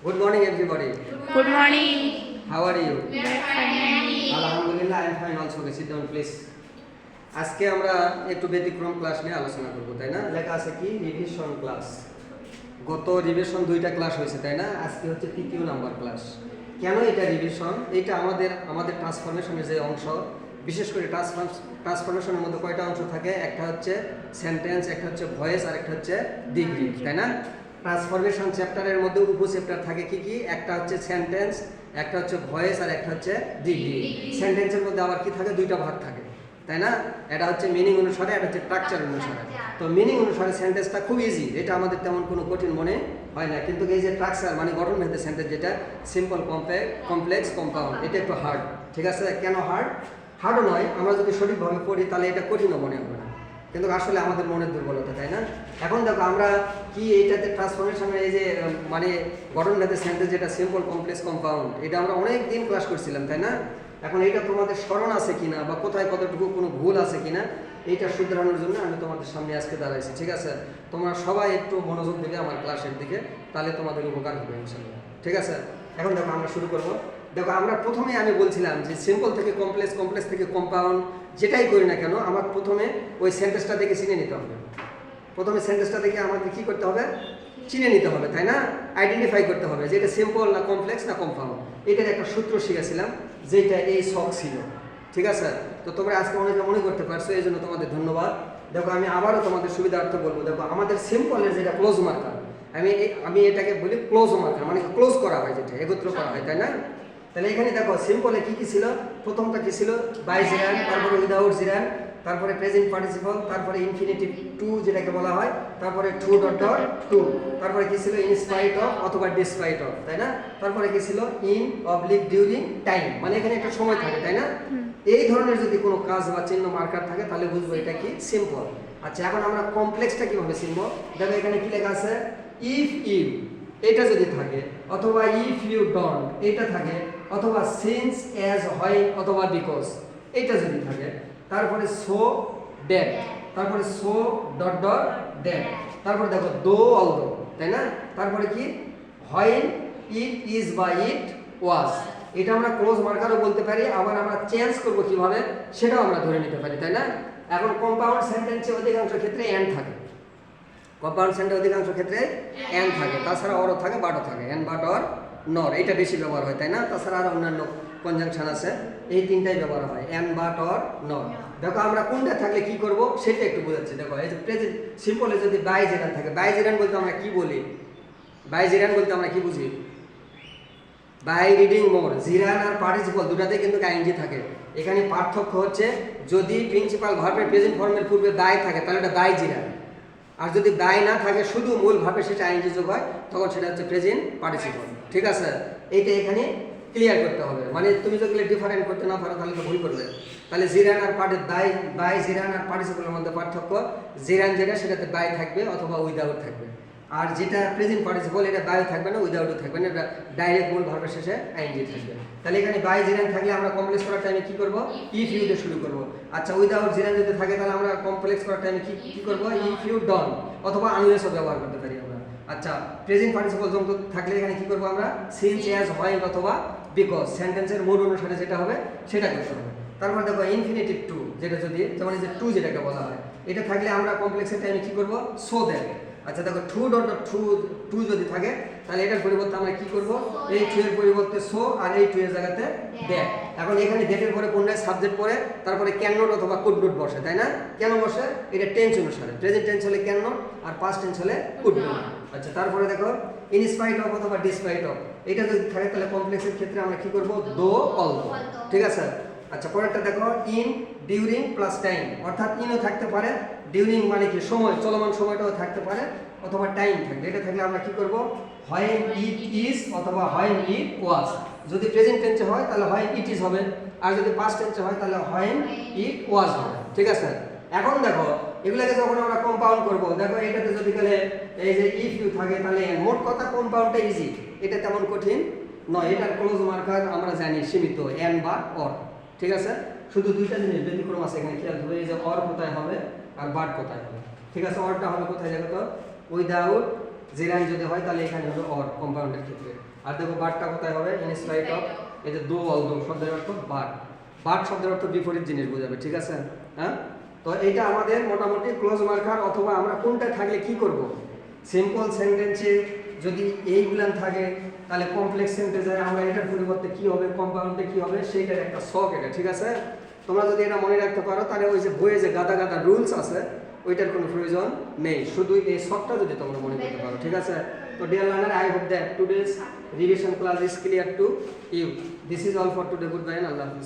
Good morning, everybody. Good morning. How are you? We are fine. Alhamdulillah, I am fine also. Sit down, please. আজকে আমরা একটু ব্যতিক্রম class নিয়ে আলোচনা করব, তাই না? লেখা আছে কি রিভিশন ক্লাস। গত রিভিশন 2টা ক্লাস হয়েছে, তাই না? আজকে হচ্ছে 3য় নাম্বার ক্লাস। কেন এটা রিভিশন? এটা আমাদের ট্রান্সফরমেশনের যে অংশ, বিশেষ করে ট্রান্সফরমেশনের মধ্যে কয়টা অংশ থাকে? একটা হচ্ছে সেন্টেন্স, একটা হচ্ছে ভয়েস, আর একটা হচ্ছে ডিগ্রি, তাই না? ট্রান্সফরমেশন চ্যাপ্টারের মধ্যে উপচ্যাপ্টার থাকে কি কি? একটা হচ্ছে সেন্টেন্স, একটা হচ্ছে ভয়েস, আর একটা হচ্ছে ডিগ্রি। সেন্টেন্সের মধ্যে আবার কি থাকে? 2টা ভাগ থাকে, তাই না? এটা হচ্ছে মিনিং অনুসারে, এটা হচ্ছে স্ট্রাকচার অনুসারে। তো মিনিং অনুসারে সেন্টেন্সটা খুব ইজি, এটা আমাদের তেমন কোনো কঠিন মনে হয় না। কিন্তু এই যে স্ট্রাকচার মানে গঠনভেদে সেন্টেন্স, যেটা সিম্পল, কমপ্লেক্স, কম্পাউন্ড, এটা একটু হার্ড। ঠিক আছে? কেন হার্ড? হার্ডও নয়, আমরা যদি সঠিকভাবে পড়ি তাহলে এটা কঠিনও মনে হবে না, কিন্তু আসলে আমাদের মনের দুর্বলতা, তাই না? এখন দেখো আমরা কি এইটাতে ট্রান্সফরমেশনের এই যে মানে গঠনভেদে সেন্টেন্স, যেটা সিম্পল, কমপ্লেক্স, কম্পাউন্ড, এটা আমরা অনেক দিন ক্লাস করছিলাম, তাই না? এখন এটা তোমাদের স্মরণ আছে কিনা বা কোথায় কতটুকু কোনো ভুল আছে কিনা, এইটা শুধরানোর জন্য আমি তোমাদের সামনে আজকে দাঁড়াইছি। ঠিক আছে? তোমরা সবাই একটু মনোযোগ দেবে আমার ক্লাসের দিকে, তাহলে তোমাদের উপকার হবে ইনশাআল্লাহ। ঠিক আছে? এখন দেখো আমরা শুরু করব। দেখো আমরা প্রথমে আমি বলছিলাম যে সিম্পল থেকে কমপ্লেক্স, কমপ্লেক্স থেকে কম্পাউন্ড, যেটাই করি না কেন আমার প্রথমে ওই সেন্টেন্সটা দেখে চিনে নিতে হবে। প্রথমে সেন্টেন্সটা দেখে আমাদের কী করতে হবে? চিনে নিতে হবে, তাই না? আইডেন্টিফাই করতে হবে যে এটা সিম্পল না কমপ্লেক্স না কম্পাউন্ড। এটার একটা সূত্র শিখেছিলাম, যেটা এই শখ ছিল। ঠিক আছে? তো তোমরা আজকে অনেকে মনে করতে পারছো, এই জন্য তোমাদের ধন্যবাদ। দেখো আমি আবারও তোমাদের সুবিধার্থে বলবো, দেখো আমাদের সিম্পলের যেটা ক্লোজ মার্কার, আমি এটাকে বলি ক্লোজ মার্কার, মানে ক্লোজ করা হয়, যেটা একত্র করা হয়, তাই না? তাহলে এখানে দেখো সিম্পলে কি কি ছিল? প্রথমটা কি ছিল? বাই জিরান, তারপরে উইদাউট জিরান, তারপরে প্রেজেন্ট পার্টিসিপল, তারপরে ইনফিনিটিভ টু যেটাকে বলা হয়, তারপরে টু ডট ডট টু, তারপরে কি ছিল? ইন স্পাইট অফ অথবা ডিসপাইট অফ, তাই না? তারপরে কি ছিল? ইন অবলিক ডিউরিং টাইম, মানে এখানে একটা সময় থাকে, তাই না? এই ধরনের যদি কোনো কাজ বা চিহ্ন মার্কার থাকে তাহলে বুঝবো এটা কি সিম্পল। আচ্ছা, এখন আমরা কমপ্লেক্সটা কিভাবে চিনবো? দেখো এখানে কি লেখা আছে? ইফ ইউ, এটা যদি থাকে, অথবা ইফ ইউ ডন্ট এটা থাকে, অথবা সিন্স, অ্যাজ, হয়, অথবা বিকজ এটা যদি থাকে, তারপরে সো দ্যাট, তারপরে সো ডট ডট দ্যাট, তারপরে দেখো দো অলদো, তাই না? তারপরে কি? হোয়েন ইট ইজ বা ইট ওয়াজ, এটা আমরা ক্লোজ মার্কারও বলতে পারি, আবার আমরা চেঞ্জ করব কিভাবে সেটাও আমরা ধরে নিতে পারি, তাই না? এখন কম্পাউন্ড সেন্টেন্সে অধিকাংশ ক্ষেত্রে এন্ড থাকে, কম্পাউন্ড সেন্টেন্সে অধিকাংশ ক্ষেত্রে এন্ড থাকে, তাছাড়া অরও থাকে, বাটও থাকে, এন্ড, বাট, অর, নর, এটা বেশি ব্যবহার হয়, তাই না? তাছাড়া আর অন্যান্য কনজাংশন আছে, এই তিনটাই ব্যবহার হয়, এন্ড, বাট, অর, নর। দেখো আমরা কোনটা থাকলে কি করব সেটা একটু বোঝাচ্ছি। দেখো এই যে প্রেজেন্ট সিম্পলে যদি বাই জিরান থাকে, বাই জিরান বলতে আমরা কি বলি? বাই জিরান বলতে আমরা কি বুঝি? বাই রিডিং মোর, জিরান আর পার্টিসিপল দুটাতেই কিন্তু আইএনজি থাকে। এখানে পার্থক্য হচ্ছে, যদি প্রিন্সিপাল ভার্বের প্রেজেন্ট ফর্মের পূর্বে দায় থাকে তাহলে এটা বাই জিরান, আর যদি দায় না থাকে শুধু মূল ভাবে সেটা আইএনজি যোগ হয়, তখন সেটা হচ্ছে প্রেজেন্ট পার্টিসিপল। ঠিক আছে? এইটা এখানে ক্লিয়ার করতে হবে, মানে তুমি যদি ডিফারেন্ট করতে না পারো তাহলে তো ভুল করবে। তাহলে জিরান আর দায়, বাই জিরান আর পার্টিসিপলের মধ্যে পার্থক্য, জিরান যেটা সেটাতে বাই থাকবে অথবা উইদাউট থাকবে, আর যেটা প্রেজেন্ট পার্টিসিপল এটা বাই থাকবে না, উইদাউটও থাকবে না, এটা ডাইরেক্ট মূল ভার্বের শেষে আইএনজি থাকবে। তাহলে এখানে বাই জিরান থাকলে আমরা কমপ্লেক্স করার টাইমে কি করব? ইফ ইউ দিয়ে শুরু করব। আচ্ছা, উইদাউট জিরান যদি থাকে তাহলে আমরা কমপ্লেক্স করার টাইমে কি করব? ইফ ইউ ডন অথবা আনলেসও ব্যবহার করতে পারি আমরা। আচ্ছা, প্রেজেন্ট পার্টিসিপল যন্ত্র থাকলে এখানে কি করব আমরা? সিন্স, অ্যাজ, হয়, অথবা বিকজ, সেন্টেন্সের মোড অনুসারে যেটা হবে সেটা করতে হবে। তারপর দেখো ইনফিনিটিভ টু, যেটা যদি যেমন এই যে টু যেটাকে বলা হয়, এটা থাকলে আমরা কমপ্লেক্সের টাইমে কি করব? So that. আচ্ছা দেখো টু ডট ডট টু যদি থাকে তাহলে এটার পরিবর্তে আমরা কি করব? এই টু এর পরিবর্তে সো, আর এই টু এর জায়গাতে দ্যাট। এখন এখানে দ্যাটের পরে কোনটায় সাবজেক্ট পড়ে, তারপরে ক্যান নট অথবা কুড নট বসে, তাই না? কেন বসে? এটা টেন্স অনুসারে, প্রেজেন্ট টেন্স হলে ক্যান নট, আর পাস্ট টেন্স হলে কুড নট। আচ্ছা, তারপরে দেখো ইন স্পাইট অফ অথবা ডিসপাইট অফ, এটা যদি থাকে তাহলে কমপ্লেক্সের ক্ষেত্রে আমরা কি করব? দো অলদো। ঠিক আছে? আচ্ছা, পরেরটা দেখো ইন ডিউরিং প্লাস টাইম, অর্থাৎ ইনও থাকতে পারে, ডিউরিং মানে কি সময়, চলমান সময়টাও থাকতে পারে, অথবা টাইম থাকবে, এটা থাকলে আমরা কি করব? হোয়েন ইট ইজ অথবা হোয়েন ইট ওয়াজ। যদি প্রেজেন্ট টেন্সে হয় তাহলে হোয়েন ইট ইজ হবে, আর যদি পাস্ট টেন্সে হয় তাহলে হোয়েন ইট ওয়াজ হবে। ঠিক আছে? এখন দেখো এগুলাকে যখন আমরা কম্পাউন্ড করব, দেখো এটাতে যদি গেলে এই যে ইফ ইউ থাকে তাহলে মোট কথা কম্পাউন্ডটা ইজি, এটা তেমন কঠিন নয়। এটার ক্লোজ মার্কার আমরা জানি সীমিত, এন বা অর। ঠিক আছে? শুধু দুইটা জিনিস ব্যতিক্রম আছে এখানে, খেয়াল করবে, এই যে অর কোথায় হবে আর বাট কোথায় হবে। ঠিক আছে? অরটা হবে কোথায়? দেখো তো, উইদাউট জেরাইন যদি হয় তাহলে এখানে হবে অর কম্পাউন্ডের ক্ষেত্রে। আর দেখো বারটা কোথায় হবে? ইন স্পাইট অফ, এই যে দো অল দো শব্দের অর্থ বাট, বাট শব্দের অর্থ বিপরীত জিনিস বোঝাবে, ঠিক আছে? হ্যাঁ, তো এইটা আমাদের মোটামুটি ক্লোজ মার্কার। অথবা আমরা কোনটা থাকলে কি করব, সিম্পল সেন্টেন্সে যদি এইগুলান থাকে তাহলে কমপ্লেক্স সেন্টেন্সে আমরা এটার পরিবর্তে কি হবে, কম্পাউন্ডে কি হবে, সেইটার একটা শখ এটা, ঠিক আছে? তোমরা যদি এটা মনে রাখতে পারো তাহলে ওই যে বইয়ে যে গাদা গাদা রুলস আছে ওইটার কোনো প্রয়োজন নেই, শুধু এই শখটা যদি তোমরা মনে করতে পারো, ঠিক আছে? তো dear learner, I hope that today's revision class is clear to you. This is all for today. Good bye, আল্লাহ হাফিজ।